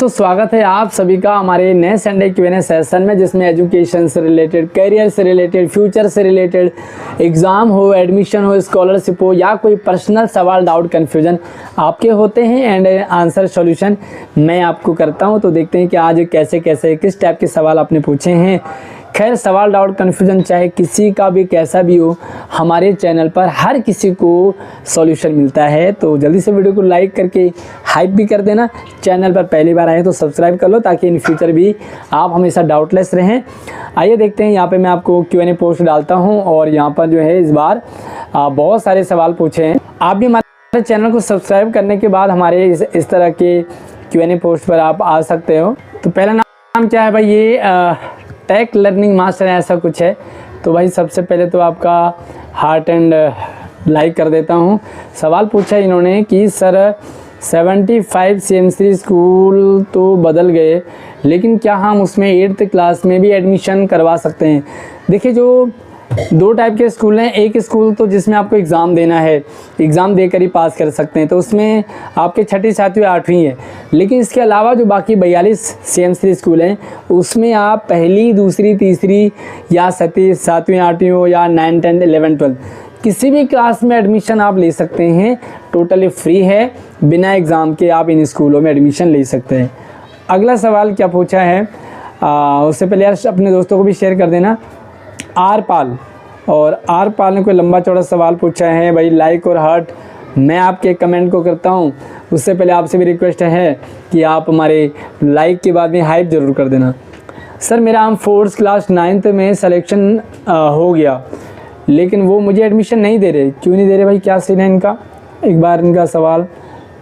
दोस्तों स्वागत है आप सभी का हमारे नए संडे Q&A सेशन में, जिसमें एजुकेशन से रिलेटेड, करियर से रिलेटेड, फ्यूचर से रिलेटेड, एग्ज़ाम हो, एडमिशन हो, स्कॉलरशिप हो या कोई पर्सनल सवाल, डाउट, कन्फ्यूजन आपके होते हैं एंड आंसर सॉल्यूशन मैं आपको करता हूं। तो देखते हैं कि आज कैसे कैसे किस टाइप के सवाल आपने पूछे हैं। खैर, सवाल, डाउट, कन्फ्यूजन चाहे किसी का भी कैसा भी हो, हमारे चैनल पर हर किसी को सॉल्यूशन मिलता है। तो जल्दी से वीडियो को लाइक करके हाइप भी कर देना। चैनल पर पहली बार आए तो सब्सक्राइब कर लो, ताकि इन फ्यूचर भी आप हमेशा डाउटलेस रहें। आइए देखते हैं, यहाँ पे मैं आपको Q&A पोस्ट डालता हूँ और यहाँ पर जो है इस बार बहुत सारे सवाल पूछे हैं। आप भी हमारे चैनल को सब्सक्राइब करने के बाद हमारे इस तरह के Q&A पोस्ट पर आप आ सकते हो। तो पहला नाम क्या है भाई? ये टेक लर्निंग मास्टर है, ऐसा कुछ है। तो भाई सबसे पहले तो आपका हार्ट एंड लाइक कर देता हूँ। सवाल पूछा इन्होंने कि सर 75 CMC स्कूल तो बदल गए, लेकिन क्या हम उसमें 8th क्लास में भी एडमिशन करवा सकते हैं? देखिए, जो दो टाइप के स्कूल हैं। एक स्कूल तो जिसमें आपको एग्ज़ाम देना है, एग्ज़ाम देकर ही पास कर सकते हैं, तो उसमें आपके 6ठी 7वीं 8वीं है। लेकिन इसके अलावा जो बाकी 42 CMC स्कूल हैं, उसमें आप पहली, दूसरी, तीसरी या 7वीं 8वीं हो या 9, 10, 11, 12 किसी भी क्लास में एडमिशन आप ले सकते हैं। टोटली फ्री है, बिना एग्ज़ाम के आप इन स्कूलों में एडमिशन ले सकते हैं। अगला सवाल क्या पूछा है, उससे पहले यार अपने दोस्तों को भी शेयर कर देना। आर पाल ने कोई लंबा चौड़ा सवाल पूछा है भाई। लाइक और हार्ट मैं आपके कमेंट को करता हूं, उससे पहले आपसे भी रिक्वेस्ट है कि आप हमारे लाइक के बाद में हाइप ज़रूर कर देना। सर, मेरा 4th क्लास 9th में सिलेक्शन हो गया, लेकिन वो मुझे एडमिशन नहीं दे रहे। क्यों नहीं दे रहे भाई? क्या सीन है इनका? एक बार इनका सवाल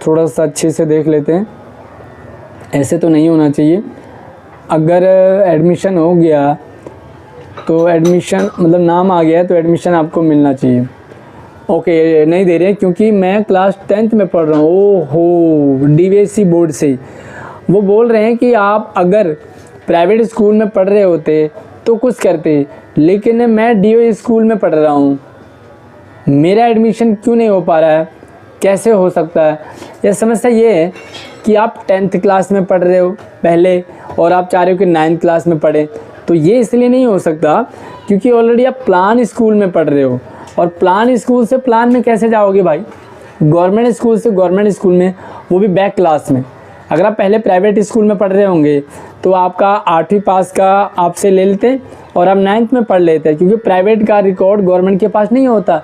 थोड़ा सा अच्छे से देख लेते हैं। ऐसे तो नहीं होना चाहिए। अगर एडमिशन हो गया तो एडमिशन मतलब नाम आ गया तो एडमिशन आपको मिलना चाहिए। ओके, नहीं दे रहे हैं क्योंकि मैं क्लास 10th में पढ़ रहा हूँ। ओहो, DVSC बोर्ड से वो बोल रहे हैं कि आप अगर प्राइवेट स्कूल में पढ़ रहे होते तो कुछ करते, लेकिन मैं DO स्कूल में पढ़ रहा हूँ, मेरा एडमिशन क्यों नहीं हो पा रहा है? कैसे हो सकता है? यह समस्या ये है कि आप 10th क्लास में पढ़ रहे हो पहले और आप चाह रहे हो कि 9th क्लास में पढ़ें। तो ये इसलिए नहीं हो सकता क्योंकि ऑलरेडी आप प्लान स्कूल में पढ़ रहे हो, और प्लान स्कूल से प्लान में कैसे जाओगे भाई? गवर्नमेंट स्कूल से गवर्नमेंट स्कूल में, वो भी बैक क्लास में। अगर आप पहले प्राइवेट स्कूल में पढ़ रहे होंगे तो आपका 8वीं पास का आपसे ले लेते और आप 9th में पढ़ लेते, क्योंकि प्राइवेट का रिकॉर्ड गवर्नमेंट के पास नहीं होता,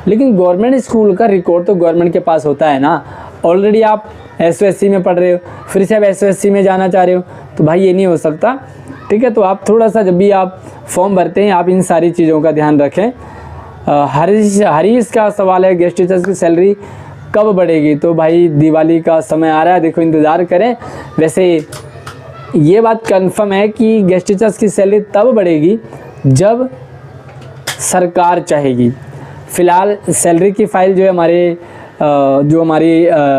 लेकिन गवर्नमेंट स्कूल का रिकॉर्ड तो गवर्नमेंट के पास होता है ना। ऑलरेडी आप SOSC में पढ़ रहे हो, फिर से आप SOSC में जाना चाह रहे हो, तो भाई ये नहीं हो सकता। ठीक है, तो आप थोड़ा सा जब भी आप फॉर्म भरते हैं, आप इन सारी चीज़ों का ध्यान रखें। हरीश का सवाल है, गेस्ट टीचर्स की सैलरी कब बढ़ेगी? तो भाई दिवाली का समय आ रहा है, देखो इंतज़ार करें। वैसे ये बात कंफर्म है कि गेस्ट टीचर्स की सैलरी तब बढ़ेगी जब सरकार चाहेगी। फ़िलहाल सैलरी की फ़ाइल जो है हमारी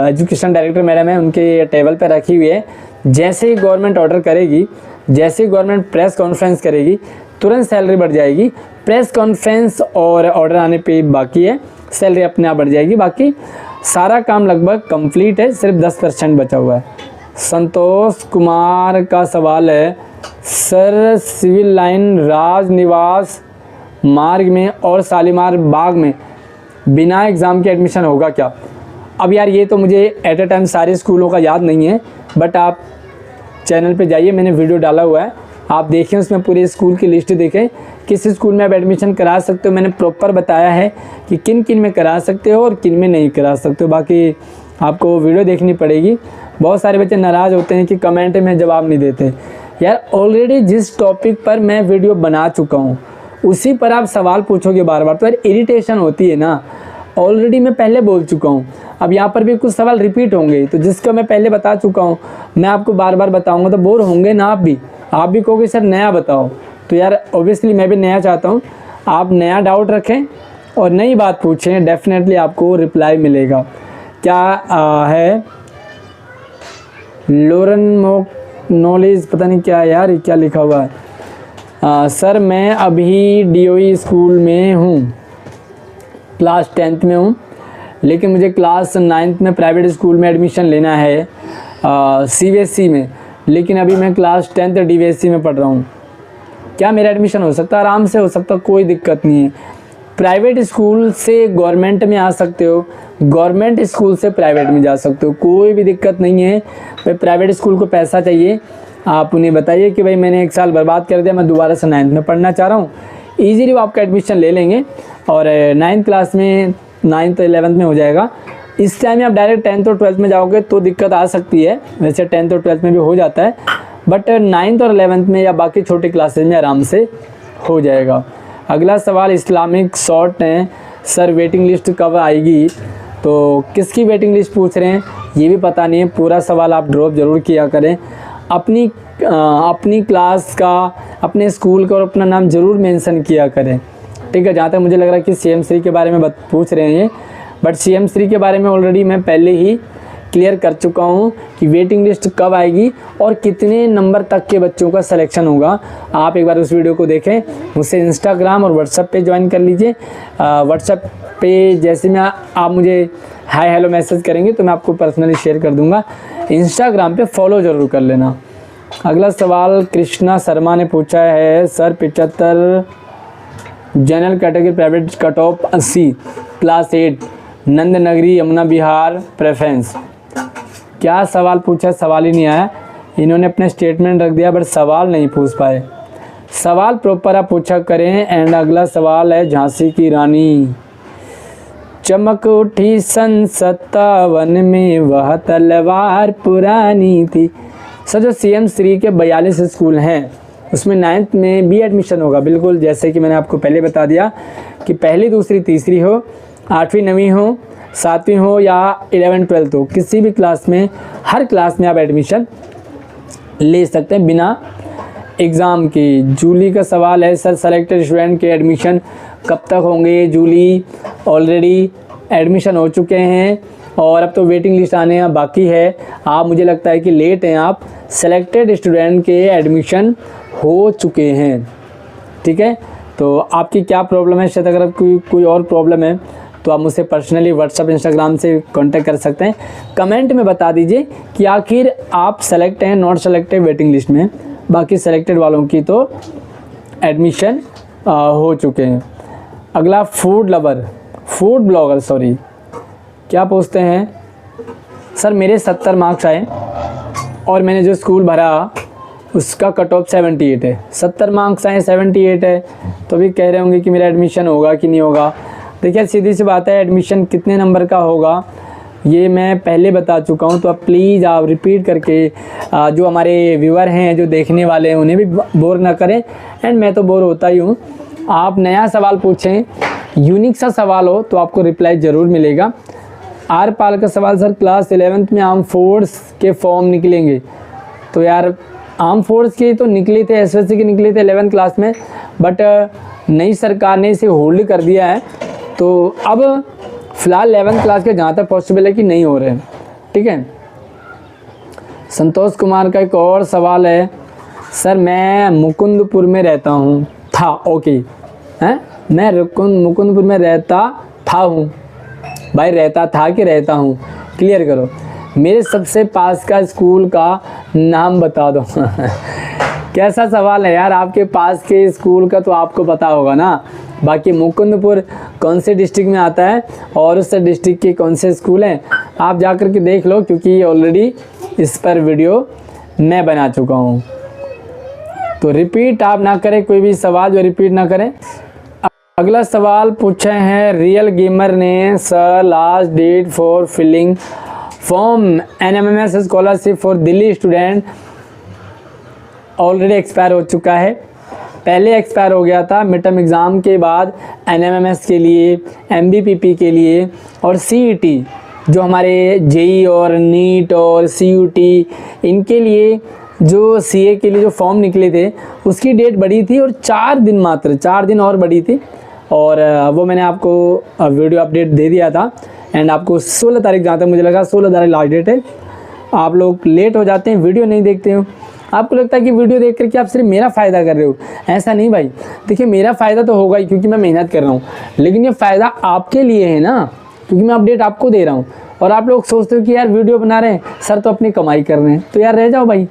एजुकेशन डायरेक्टर मैडम है, उनके टेबल पर रखी हुई है। जैसे ही गवर्नमेंट ऑर्डर करेगी, जैसे ही गवर्नमेंट प्रेस कॉन्फ्रेंस करेगी, तुरंत सैलरी बढ़ जाएगी। प्रेस कॉन्फ्रेंस और ऑर्डर आने पे बाकी है, सैलरी अपने आप बढ़ जाएगी। बाकी सारा काम लगभग कंप्लीट है, सिर्फ 10% बचा हुआ है। संतोष कुमार का सवाल है, सर सिविल लाइन राज निवास मार्ग में और शालीमार बाग में बिना एग्ज़ाम के एडमिशन होगा क्या? अब यार ये तो मुझे एट अ टाइम सारे स्कूलों का याद नहीं है, बट आप चैनल पे जाइए, मैंने वीडियो डाला हुआ है, आप देखें, उसमें पूरे स्कूल की लिस्ट देखें, किस स्कूल में आप एडमिशन करा सकते हो। मैंने प्रॉपर बताया है कि किन किन में करा सकते हो और किन में नहीं करा सकते हो। बाकी आपको वीडियो देखनी पड़ेगी। बहुत सारे बच्चे नाराज़ होते हैं कि कमेंट में जवाब नहीं देते। यार ऑलरेडी जिस टॉपिक पर मैं वीडियो बना चुका हूँ उसी पर आप सवाल पूछोगे बार बार, तो यार इरिटेशन होती है ना। ऑलरेडी मैं पहले बोल चुका हूँ, अब यहाँ पर भी कुछ सवाल रिपीट होंगे, तो जिसको मैं पहले बता चुका हूँ मैं आपको बार बार बताऊँगा तो बोर होंगे ना आप भी कहोगे सर नया बताओ। तो यार ऑब्वियसली मैं भी नया चाहता हूँ, आप नया डाउट रखें और नई बात पूछें, डेफिनेटली आपको रिप्लाई मिलेगा। क्या है लोरन नॉलेज, पता नहीं क्या है यार, ये क्या लिखा हुआ है। सर मैं अभी DOE स्कूल में हूँ, क्लास 10th में हूँ, लेकिन मुझे क्लास 9th में प्राइवेट स्कूल में एडमिशन लेना है CBSE में। लेकिन अभी मैं क्लास 10th DVSC में पढ़ रहा हूँ, क्या मेरा एडमिशन हो सकता है? आराम से हो सकता, कोई दिक्कत नहीं है। प्राइवेट स्कूल से गवर्नमेंट में आ सकते हो, गवर्नमेंट स्कूल से प्राइवेट में जा सकते हो, कोई भी दिक्कत नहीं है। भाई प्राइवेट स्कूल को पैसा चाहिए, आप उन्हें बताइए कि भाई मैंने 1 साल बर्बाद कर दिया, मैं दोबारा से 9th में पढ़ना चाह रहा हूँ, ईजीली वो आपका एडमिशन ले लेंगे और 9th क्लास में 9th 11th में हो जाएगा। इस टाइम में आप डायरेक्ट 10th और 12th में जाओगे तो दिक्कत आ सकती है, वैसे 10th और 12th में भी हो जाता है, बट 9th और 11th में या बाकी छोटे क्लासेज में आराम से हो जाएगा। अगला सवाल इस्लामिक शॉर्ट है, सर वेटिंग लिस्ट कब आएगी? तो किसकी वेटिंग लिस्ट पूछ रहे हैं ये भी पता नहीं है, पूरा सवाल आप ड्रॉप ज़रूर किया करें। अपनी क्लास का, अपने स्कूल का और अपना नाम ज़रूर मेंशन किया करें, ठीक है। जहाँ तक मुझे लग रहा है कि CM3 के बारे में पूछ रहे हैं, बट CM3 के बारे में ऑलरेडी मैं पहले ही क्लियर कर चुका हूँ कि वेटिंग लिस्ट कब आएगी और कितने नंबर तक के बच्चों का सिलेक्शन होगा। आप एक बार उस वीडियो को देखें, मुझसे इंस्टाग्राम और व्हाट्सएप पे ज्वाइन कर लीजिए। व्हाट्सएप पे जैसे मैं आप मुझे हाय हेलो मैसेज करेंगे तो मैं आपको पर्सनली शेयर कर दूंगा। इंस्टाग्राम पे फॉलो ज़रूर कर लेना। अगला सवाल कृष्णा शर्मा ने पूछा है, sir 75 general category private cut off 80 class 8 नंद नगरी यमुना बिहार प्रेफरेंस। क्या सवाल पूछा, सवाल ही नहीं आया, इन्होंने अपने स्टेटमेंट रख दिया बट सवाल नहीं पूछ पाए। सवाल प्रॉपर आप पूछा करें। एंड अगला सवाल है झांसी की रानी, चमक उठी सन 57 में वह तलवार पुरानी थी। सर जो CM3 के 42 स्कूल हैं उसमें 9th में भी एडमिशन होगा, बिल्कुल जैसे कि मैंने आपको पहले बता दिया कि पहली दूसरी तीसरी हो, 8वीं 9वीं हो, 7वीं हो या 11 12th हो, किसी भी क्लास में, हर क्लास में आप एडमिशन ले सकते हैं बिना एग्ज़ाम के। जूली का सवाल है, सर सेलेक्टेड स्टूडेंट के एडमिशन कब तक होंगे? जूली ऑलरेडी एडमिशन हो चुके हैं और अब तो वेटिंग लिस्ट आने बाकी है। आप मुझे लगता है कि लेट हैं आप, सेलेक्टेड स्टूडेंट के एडमिशन हो चुके हैं, ठीक है। तो आपकी क्या प्रॉब्लम है? शायद अगर कोई और प्रॉब्लम है तो आप मुझसे पर्सनली व्हाट्सएप इंस्टाग्राम से कांटेक्ट कर सकते हैं। कमेंट में बता दीजिए कि आखिर आप सेलेक्ट हैं, नॉट सेलेक्टेड वेटिंग लिस्ट में, बाकी सेलेक्टेड वालों की तो एडमिशन हो चुके हैं। अगला फूड ब्लॉगर क्या पूछते हैं, सर मेरे 70 मार्क्स आए और मैंने जो स्कूल भरा उसका कट ऑफ 78 है। 70 मार्क्स आए, 78 है, तो भी कह रहे होंगे कि मेरा एडमिशन होगा कि नहीं होगा। देखिए सीधी सी बात है, एडमिशन कितने नंबर का होगा ये मैं पहले बता चुका हूँ, तो आप प्लीज़ आप रिपीट करके जो हमारे व्यूअर हैं, जो देखने वाले हैं, उन्हें भी बोर ना करें। एंड मैं तो बोर होता ही हूँ। आप नया सवाल पूछें, यूनिक सा सवाल हो तो आपको रिप्लाई ज़रूर मिलेगा। आर पाल का सवाल, सर क्लास 11th में आर्म फोर्स के फॉर्म निकलेंगे? तो यार आर्म फोर्स के तो निकले थे, SSC के निकले थे 11th क्लास में, बट नई सरकार ने इसे होल्ड कर दिया है, तो अब फ़िलहाल 11th क्लास के जहाँ तक पॉसिबल है कि नहीं हो रहे हैं, ठीक है। संतोष कुमार का एक और सवाल है, सर मैं मुकुंदपुर में रहता हूँ था, ओके हैं, मैं मुकुंदपुर में रहता था हूँ, भाई रहता था कि रहता हूँ, क्लियर करो। मेरे सबसे पास का स्कूल का नाम बता दो। कैसा सवाल है यार, आपके पास के स्कूल का तो आपको पता होगा ना, बाकी मुकुंदपुर कौन से डिस्ट्रिक्ट में आता है और उस डिस्ट्रिक्ट के कौन से स्कूल हैं आप जा कर के देख लो, क्योंकि ऑलरेडी इस पर वीडियो मैं बना चुका हूँ। तो रिपीट आप ना करें, कोई भी सवाल जो रिपीट ना करें। अगला सवाल पूछे हैं रियल गेमर ने, sir last date for filling form NMMS scholarship for Delhi student already expire हो चुका है। पहले एक्सपायर हो गया था मिड टर्म एग्ज़ाम के बाद NMMS के लिए, MBPP के लिए और CET जो हमारे JEE और NEET और CUT इनके लिए जो CA के लिए जो फॉर्म निकले थे उसकी डेट बढ़ी थी और 4 दिन मात्र, 4 दिन और बढ़ी थी, और वो मैंने आपको वीडियो अपडेट दे दिया था। एंड आपको 16 तारीख, जहाँ तक मुझे लगा 16 तारीख लास्ट डेट है। आप लोग लेट हो जाते हैं, वीडियो नहीं देखते हो, आपको लगता है कि वीडियो देख करके आप सिर्फ मेरा फ़ायदा कर रहे हो। ऐसा नहीं भाई, देखिए मेरा फ़ायदा तो होगा ही क्योंकि मैं मेहनत कर रहा हूँ, लेकिन ये फ़ायदा आपके लिए है ना, क्योंकि मैं अपडेट आपको दे रहा हूँ। और आप लोग सोचते हो कि यार वीडियो बना रहे हैं, सर तो अपनी कमाई कर रहे हैं, तो यार रह जाओ भाई,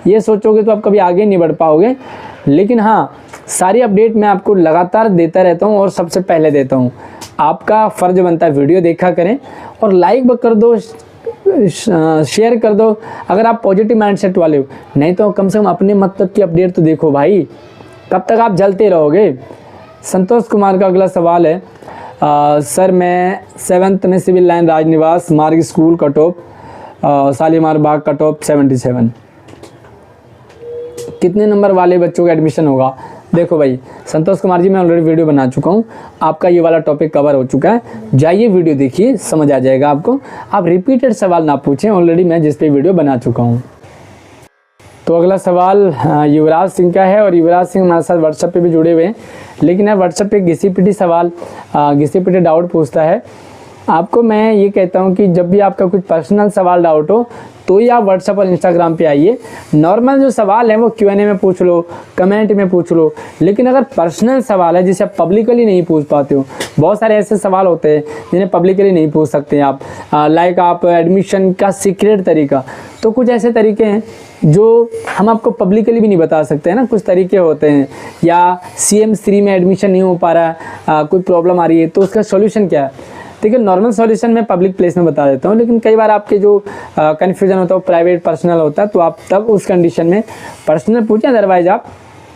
ये सोचोगे तो आप कभी आगे नहीं बढ़ पाओगे। लेकिन हाँ, सारी अपडेट मैं आपको लगातार देता रहता हूँ और सबसे पहले देता हूँ। आपका फ़र्ज बनता है वीडियो देखा करें और लाइक कर दो, शेयर कर दो अगर आप पॉजिटिव माइंडसेट वाले हो। नहीं तो कम से कम अपने मतलब की अपडेट तो देखो भाई, कब तक आप जलते रहोगे। संतोष कुमार का अगला सवाल है, सर मैं 7th में सिविल लाइन राजनिवास मार्ग स्कूल कट ऑफ शालीमार बाग कट ऑफ 77, कितने नंबर वाले बच्चों का एडमिशन होगा। देखो भाई संतोष कुमार जी, मैं ऑलरेडी वीडियो बना चुका हूँ, आपका ये वाला टॉपिक कवर हो चुका है, जाइए वीडियो देखिए, समझ आ जाएगा आपको। आप रिपीटेड सवाल ना पूछें, ऑलरेडी मैं जिस पे वीडियो बना चुका हूँ। तो अगला सवाल युवराज सिंह का है और युवराज सिंह हमारे साथ व्हाट्सएप पे भी जुड़े हुए हैं। लेकिन यार व्हाट्सएप पे घिसी-पिटी सवाल, घिसी-पिटी डाउट पूछता है। आपको मैं ये कहता हूँ कि जब भी आपका कुछ पर्सनल सवाल डाउट हो तो ही आप व्हाट्सएप और इंस्टाग्राम पे आइए। नॉर्मल जो सवाल है वो Q&A में पूछ लो, कमेंट में पूछ लो। लेकिन अगर पर्सनल सवाल है जिसे आप पब्लिकली नहीं पूछ पाते हो, बहुत सारे ऐसे सवाल होते हैं जिन्हें पब्लिकली नहीं पूछ सकते आप, लाइक आप एडमिशन का सीक्रेट तरीका, तो कुछ ऐसे तरीके हैं जो हम आपको पब्लिकली भी नहीं बता सकते हैं ना, कुछ तरीके होते हैं। या CM3 में एडमिशन नहीं हो पा रहा है, कोई प्रॉब्लम आ रही है, तो उसका सॉल्यूशन क्या है। ठीक है, नॉर्मल सॉल्यूशन मैं पब्लिक प्लेस में बता देता हूँ, लेकिन कई बार आपके जो कन्फ्यूजन होता है वो प्राइवेट पर्सनल होता है, तो आप तब उस कंडीशन में पर्सनल पूछें, अदरवाइज आप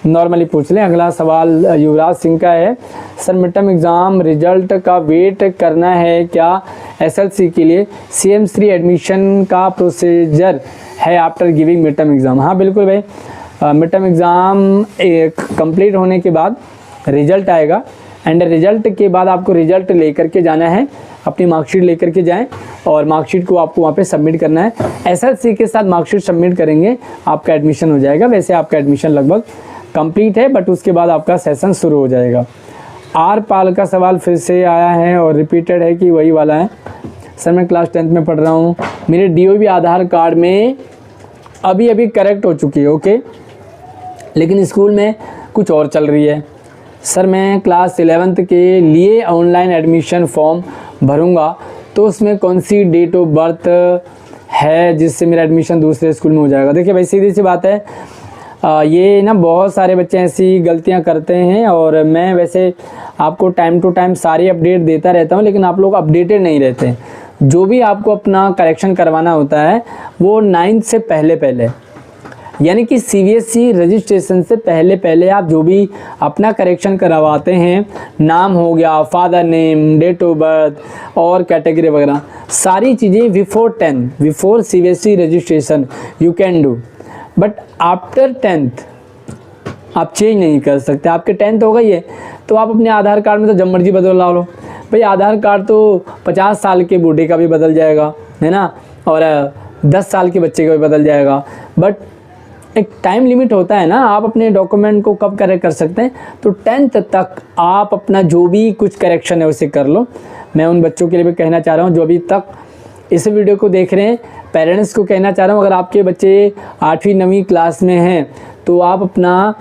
नॉर्मली पूछ लें। अगला सवाल युवराज सिंह का है, sir mid term exam result का वेट करना है क्या SLC के लिए, CM3 एडमिशन का प्रोसीजर है after giving mid term exam. हाँ बिल्कुल भाई, मिड टर्म एग्ज़ाम कंप्लीट होने के बाद रिजल्ट आएगा एंड रिजल्ट के बाद आपको रिजल्ट लेकर के जाना है, अपनी मार्कशीट लेकर के जाएं और मार्कशीट को आपको वहाँ पे सबमिट करना है। SLC के साथ मार्कशीट सबमिट करेंगे, आपका एडमिशन हो जाएगा। वैसे आपका एडमिशन लगभग कंप्लीट है, बट उसके बाद आपका सेशन शुरू हो जाएगा। आर पाल का सवाल फिर से आया है और रिपीटेड है कि वही वाला है। सर मैं क्लास 10th में पढ़ रहा हूँ, मेरे DOB आधार कार्ड में अभी करेक्ट हो चुकी है, ओके, लेकिन स्कूल में कुछ और चल रही है। सर मैं क्लास 11th के लिए ऑनलाइन एडमिशन फॉर्म भरूंगा, तो उसमें कौन सी डेट ऑफ बर्थ है जिससे मेरा एडमिशन दूसरे स्कूल में हो जाएगा। देखिए भाई सीधी सी बात है, ये ना बहुत सारे बच्चे ऐसी गलतियां करते हैं और मैं वैसे आपको टाइम टू टाइम सारी अपडेट देता रहता हूं, लेकिन आप लोग अपडेटेड नहीं रहते। जो भी आपको अपना करेक्शन करवाना होता है वो 9th से पहले यानी कि CBSE रजिस्ट्रेशन से पहले आप जो भी अपना करेक्शन करवाते हैं, नाम हो गया, father name, date of birth और कैटेगरी वगैरह, सारी चीज़ें before CBSE registration you can do, but after 10th आप चेंज नहीं कर सकते। आपके 10th हो गई है तो आप अपने आधार कार्ड में तो जब मर्जी बदला लो भाई। आधार कार्ड तो 50 साल के बूढ़े का भी बदल जाएगा, है ना, और 10 साल के बच्चे का भी बदल जाएगा, बट एक टाइम लिमिट होता है ना, आप अपने डॉक्यूमेंट को कब करेक्ट कर सकते हैं। तो 10th तक आप अपना जो भी कुछ करेक्शन है उसे कर लो। मैं उन बच्चों के लिए भी कहना चाह रहा हूँ जो अभी तक इस वीडियो को देख रहे हैं, पेरेंट्स को कहना चाह रहा हूँ, अगर आपके बच्चे 8वीं 9वीं क्लास में हैं तो आप अपना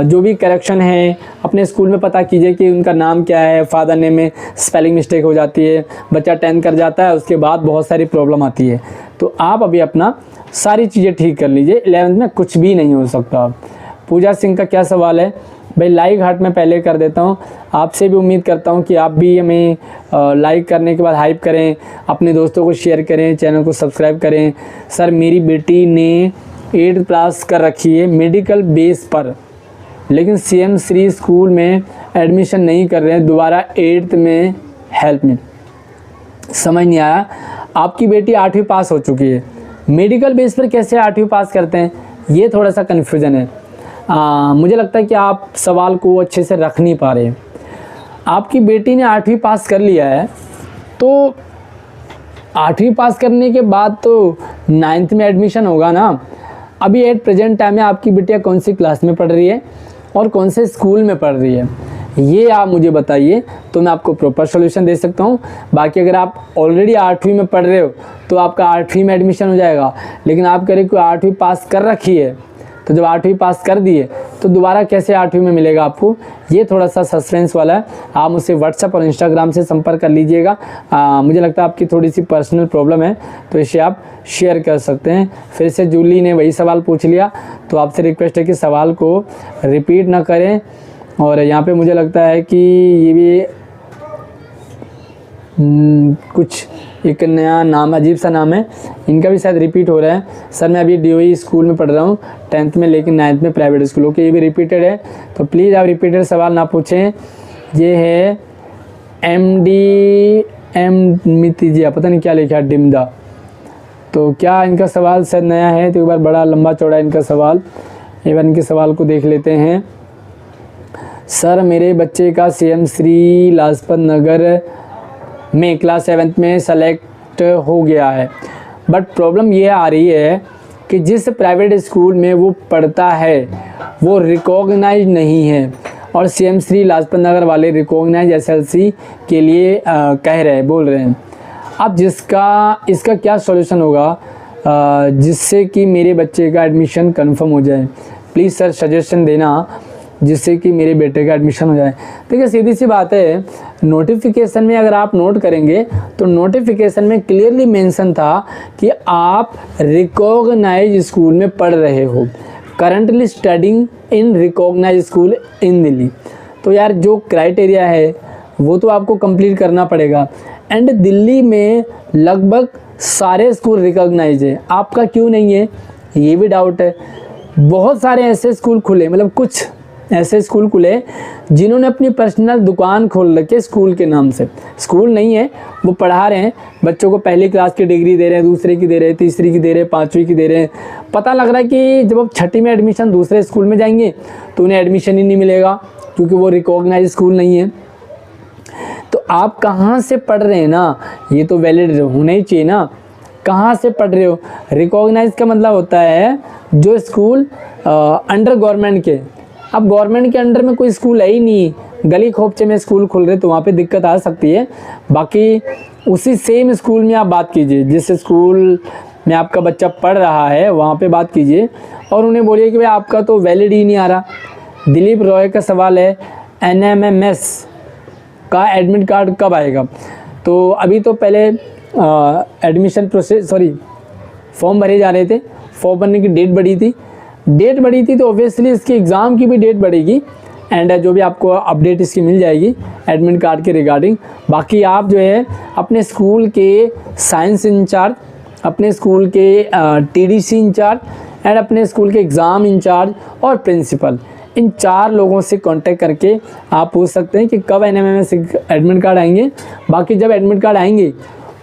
जो भी करेक्शन है अपने स्कूल में पता कीजिए कि उनका नाम क्या है, फादर नेम में स्पेलिंग मिस्टेक हो जाती है, बच्चा 10th कर जाता है, उसके बाद बहुत सारी प्रॉब्लम आती है। तो आप अभी अपना सारी चीज़ें ठीक कर लीजिए, 11th में कुछ भी नहीं हो सकता। पूजा सिंह का क्या सवाल है भाई, लाइक हार्ट में पहले कर देता हूँ, आपसे भी उम्मीद करता हूँ कि आप भी हमें लाइक करने के बाद हाइप करें, अपने दोस्तों को शेयर करें, चैनल को सब्सक्राइब करें। सर मेरी बेटी ने 8th पास कर रखी है मेडिकल बेस पर, लेकिन CM3 स्कूल में एडमिशन नहीं कर रहे हैं, दोबारा 8th में हेल्प में। समझ नहीं आया, आपकी बेटी 8वीं पास हो चुकी है, मेडिकल बेस पर कैसे 8वीं पास करते हैं, ये थोड़ा सा कन्फ्यूज़न है। मुझे लगता है कि आप सवाल को अच्छे से रख नहीं पा रहे हैं। आपकी बेटी ने 8वीं पास कर लिया है, तो 8वीं पास करने के बाद तो 9th में एडमिशन होगा ना। अभी एट प्रेजेंट टाइम में आपकी बिटिया कौन सी क्लास में पढ़ रही है और कौन से स्कूल में पढ़ रही है, ये आप मुझे बताइए, तो मैं आपको प्रॉपर सॉल्यूशन दे सकता हूँ। बाकी अगर आप ऑलरेडी 8वीं में पढ़ रहे हो तो आपका 8वीं में एडमिशन हो जाएगा, लेकिन आप कह रहे हो कि 8वीं पास कर रखी है तो जब 8वीं पास कर दिए तो दोबारा कैसे 8वीं में मिलेगा आपको, ये थोड़ा सा सस्पेंस वाला है। आप मुझसे व्हाट्सएप और इंस्टाग्राम से संपर्क कर लीजिएगा। मुझे लगता है आपकी थोड़ी सी पर्सनल प्रॉब्लम है, तो इसे आप शेयर कर सकते हैं। फिर से जूली ने वही सवाल पूछ लिया, तो आपसे रिक्वेस्ट है कि सवाल को रिपीट ना करें। और यहाँ पे मुझे लगता है कि ये भी कुछ एक नया नाम, अजीब सा नाम है, इनका भी शायद रिपीट हो रहा है। सर मैं अभी DOE स्कूल में पढ़ रहा हूँ 10th में, लेकिन 9th में प्राइवेट स्कूल। ओके, ये भी रिपीटेड है, तो प्लीज़ आप रिपीटेड सवाल ना पूछें। ये है MD मितिजिया, पता नहीं क्या लिखा है, डिमदा। तो क्या इनका सवाल शायद नया है, तो एक बार बड़ा लंबा चौड़ा इनका सवाल, एक बार इनके सवाल को देख लेते हैं। सर मेरे बच्चे का CM श्री लाजपत नगर में क्लास 7th में सेलेक्ट हो गया है, बट प्रॉब्लम ये आ रही है कि जिस प्राइवेट स्कूल में वो पढ़ता है वो रिकॉग्नाइज नहीं है, और CM श्री लाजपत नगर वाले रिकॉग्नाइज SLC के लिए बोल रहे हैं। अब इसका क्या सॉल्यूशन होगा जिससे कि मेरे बच्चे का एडमिशन कंफर्म हो जाए? प्लीज़ सर सजेशन देना जिससे कि मेरे बेटे का एडमिशन हो जाए। देखिए सीधी सी बात है, नोटिफिकेशन में अगर आप नोट करेंगे तो नोटिफिकेशन में क्लियरली मेंशन था कि आप रिकॉग्नाइज स्कूल में पढ़ रहे हो, currently studying in recognise school in Delhi. तो यार जो क्राइटेरिया है वो तो आपको कंप्लीट करना पड़ेगा, एंड दिल्ली में लगभग सारे स्कूल रिकॉग्नाइज है, आपका क्यों नहीं है ये भी डाउट है। बहुत सारे ऐसे स्कूल खुले, मतलब कुछ ऐसे स्कूल खुले जिन्होंने अपनी पर्सनल दुकान खोल रखी है स्कूल के नाम से। स्कूल नहीं है, वो पढ़ा रहे हैं बच्चों को, पहली क्लास की डिग्री दे रहे हैं, दूसरे की दे रहे हैं, तीसरी की दे रहे हैं, 5वीं की दे रहे हैं। पता लग रहा है कि जब आप 6ठी में एडमिशन दूसरे स्कूल में जाएंगे तो उन्हें एडमिशन ही नहीं मिलेगा, क्योंकि वो रिकॉग्नाइज स्कूल नहीं है। तो आप कहाँ से पढ़ रहे हैं ना, ये तो वैलिड होना ही चाहिए ना, कहाँ से पढ़ रहे हो। रिकॉग्नाइज का मतलब होता है जो स्कूल अंडर गवर्नमेंट के, अब गवर्नमेंट के अंडर में कोई स्कूल है ही नहीं, गली खोपचे में स्कूल खुल रहे, तो वहाँ पे दिक्कत आ सकती है। बाकी उसी सेम स्कूल में आप बात कीजिए, जिस स्कूल में आपका बच्चा पढ़ रहा है वहाँ पे बात कीजिए, और उन्हें बोलिए कि भाई आपका तो वैलिड ही नहीं आ रहा। दिलीप रॉय का सवाल है NMMS का एडमिट कार्ड कब आएगा? तो अभी तो पहले एडमिशन फॉर्म भरे जा रहे थे, फॉर्म भरने की डेट बढ़ी थी, तो ऑब्वियसली इसकी एग्ज़ाम की भी डेट बढ़ेगी, एंड जो भी आपको अपडेट इसकी मिल जाएगी एडमिट कार्ड के रिगार्डिंग। बाकी आप जो है अपने स्कूल के साइंस इंचार्ज, अपने स्कूल के TDC इंचार्ज, एंड अपने स्कूल के एग्ज़ाम इंचार्ज और प्रिंसिपल, इन 4 लोगों से कांटेक्ट करके आप पूछ सकते हैं कि कब NMMS एडमिट कार्ड आएंगे। बाकी जब एडमिट कार्ड आएंगे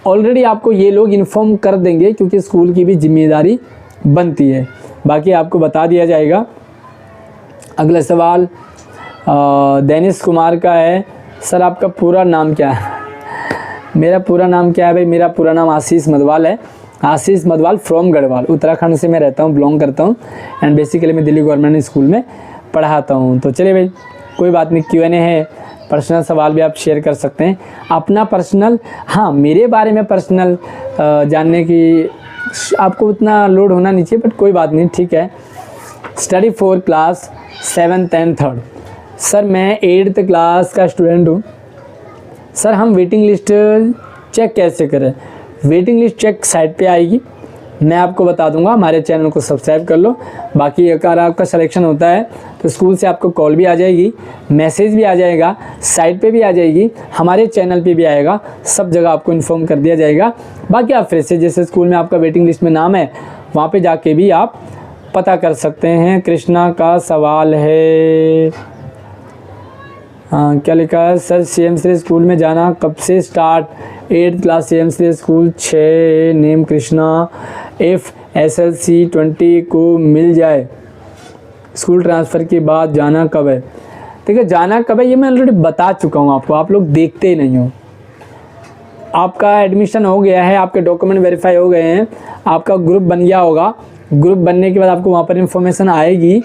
ऑलरेडी आपको ये लोग इन्फॉर्म कर देंगे, क्योंकि स्कूल की भी जिम्मेदारी बनती है। बाकी आपको बता दिया जाएगा। अगला सवाल देनिश कुमार का है, सर आपका पूरा नाम क्या है? मेरा पूरा नाम क्या है भाई? मेरा पूरा नाम आशीष मधवाल है, आशीष मधवाल फ्रॉम गढ़वाल, उत्तराखंड से मैं रहता हूँ, बिलोंग करता हूँ, एंड बेसिकली मैं दिल्ली गवर्नमेंट स्कूल में पढ़ाता हूँ। तो चलिए भाई कोई बात नहीं, Q&A है, पर्सनल सवाल भी आप शेयर कर सकते हैं अपना पर्सनल। हाँ, मेरे बारे में पर्सनल जानने की आपको उतना लोड होना नहीं चाहिए, बट कोई बात नहीं, ठीक है। Study for class 7th and 3rd। Sir मैं 8th क्लास का स्टूडेंट हूँ। सर हम वेटिंग लिस्ट चेक कैसे करें? वेटिंग लिस्ट चेक साइट पे आएगी, मैं आपको बता दूंगा, हमारे चैनल को सब्सक्राइब कर लो। बाकी अगर आपका सिलेक्शन होता है तो स्कूल से आपको कॉल भी आ जाएगी, मैसेज भी आ जाएगा, साइट पे भी आ जाएगी, हमारे चैनल पे भी आएगा, सब जगह आपको इन्फॉर्म कर दिया जाएगा। बाकी आप फिर से जैसे स्कूल में आपका वेटिंग लिस्ट में नाम है वहाँ पे जाके भी आप पता कर सकते हैं। कृष्णा का सवाल है, हाँ क्या लिखा है? सर CM श्री स्कूल में जाना कब से start? 8th class CM Shri school 6, name Krishna. if SLC 20 को मिल जाए स्कूल ट्रांसफ़र के बाद जाना कब है? देखिए जाना कब है ये मैं ऑलरेडी बता चुका हूँ आपको, आप लोग देखते ही नहीं हो। आपका एडमिशन हो गया है, आपके डॉक्यूमेंट वेरीफाई हो गए हैं, आपका ग्रुप बन गया होगा, ग्रुप बनने के बाद आपको वहाँ पर इंफॉर्मेशन आएगी।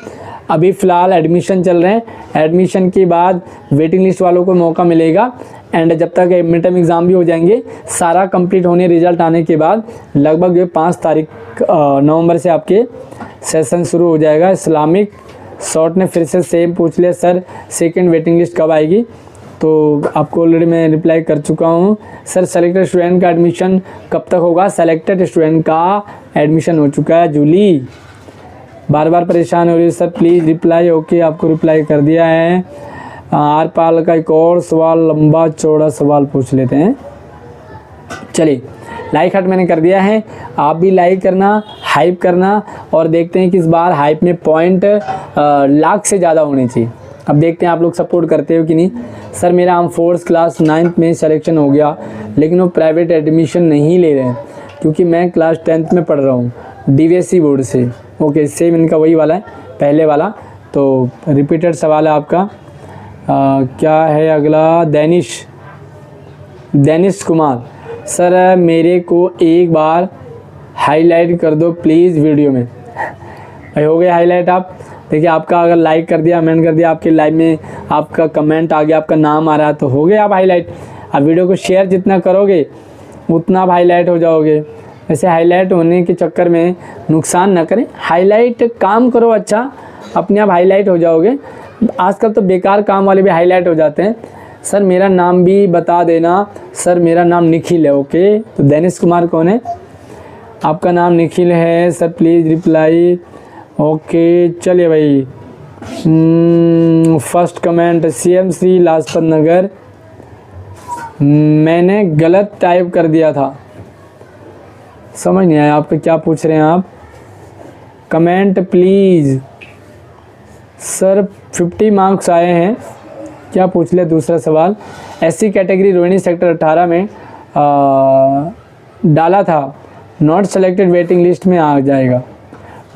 अभी फ़िलहाल एडमिशन चल रहे हैं, एडमिशन के बाद वेटिंग लिस्ट वालों को मौका मिलेगा, एंड जब तक मिड टर्म एग्ज़ाम भी हो जाएंगे, सारा कंप्लीट होने रिजल्ट आने के बाद लगभग 5 तारीख नवंबर से आपके सेशन शुरू हो जाएगा। इस्लामिक शॉर्ट ने फिर से सेम पूछ लिया सर सेकंड वेटिंग लिस्ट कब आएगी, तो आपको ऑलरेडी मैं रिप्लाई कर चुका हूँ। सर सेलेक्टेड स्टूडेंट का एडमिशन कब तक होगा? सेलेक्टेड स्टूडेंट का एडमिशन हो चुका है। जूली बार बार परेशान हो रही है सर प्लीज़ रिप्लाई। ओके आपको रिप्लाई कर दिया है। आर पाल का एक और सवाल, लंबा चौड़ा सवाल पूछ लेते हैं। चलिए लाइक हट मैंने कर दिया है, आप भी लाइक करना, हाइप करना, और देखते हैं कि इस बार हाइप में पॉइंट लाख से ज़्यादा होने चाहिए। अब देखते हैं आप लोग सपोर्ट करते हो कि नहीं। सर मेरा आर्म फोर्स क्लास 9th में सिलेक्शन हो गया, लेकिन वो प्राइवेट एडमिशन नहीं ले रहे हैं क्योंकि मैं क्लास 10th में पढ़ रहा हूँ DVSE बोर्ड से। ओके सेम इनका वही वाला है पहले वाला, तो रिपीटेड सवाल है आपका। क्या है अगला? दैनिश कुमार, सर मेरे को एक बार हाईलाइट कर दो प्लीज़ वीडियो में। भाई हो गए हाईलाइट आप? देखिए आपका अगर लाइक कर दिया, कमेंट कर दिया, आपके लाइव में आपका कमेंट आ गया, आपका नाम आ रहा है, तो हो गए आप हाईलाइट। आप वीडियो को शेयर जितना करोगे उतना आप हाईलाइट हो जाओगे। ऐसे हाईलाइट होने के चक्कर में नुकसान ना करें, हाईलाइट काम करो अच्छा, अपने आप हाईलाइट हो जाओगे। आजकल तो बेकार काम वाले भी हाईलाइट हो जाते हैं। सर मेरा नाम भी बता देना। सर मेरा नाम निखिल है। ओके तो दैनिश कुमार कौन है? आपका नाम निखिल है सर, प्लीज़ रिप्लाई। ओके चलिए भाई। First comment CMC Lajpat Nagar, मैंने गलत टाइप कर दिया था। समझ नहीं आया आपको क्या पूछ रहे हैं आप। Comment please. सर 50 मार्क्स आए हैं, क्या पूछ ले? दूसरा सवाल, SC कैटेगरी रोहिणी सेक्टर 18 में डाला था, नॉट सेलेक्टेड वेटिंग लिस्ट में आ जाएगा।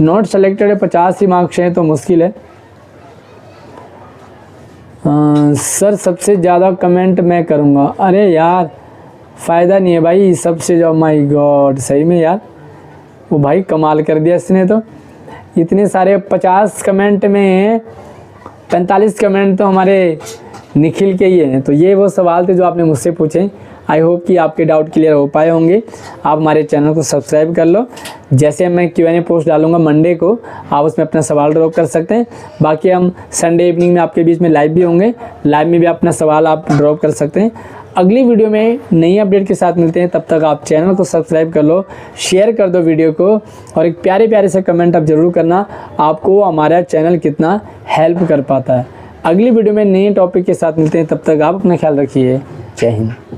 नॉट सेलेक्टेड 50 ही मार्क्स हैं तो मुश्किल है। सर सबसे ज़्यादा कमेंट मैं करूँगा। अरे यार फ़ायदा नहीं है भाई सबसे जो, माय गॉड सही में यार वो भाई कमाल कर दिया इसने तो। इतने सारे 50 कमेंट में 45 कमेंट तो हमारे निखिल के ही हैं। तो ये वो सवाल थे जो आपने मुझसे पूछे। आई होप कि आपके डाउट क्लियर हो पाए होंगे। आप हमारे चैनल को सब्सक्राइब कर लो। जैसे मैं Q&A पोस्ट डालूंगा मंडे को, आप उसमें अपना सवाल ड्रॉप कर सकते हैं। बाकी हम संडे इवनिंग में आपके बीच में लाइव भी होंगे, लाइव में भी अपना सवाल आप ड्रॉप कर सकते हैं। अगली वीडियो में नई अपडेट के साथ मिलते हैं। तब तक आप चैनल को सब्सक्राइब कर लो, शेयर कर दो वीडियो को, और एक प्यारे प्यारे से कमेंट आप ज़रूर करना, आपको हमारा चैनल कितना हेल्प कर पाता है। अगली वीडियो में नए टॉपिक के साथ मिलते हैं। तब तक आप अपना ख्याल रखिए। जय हिंद।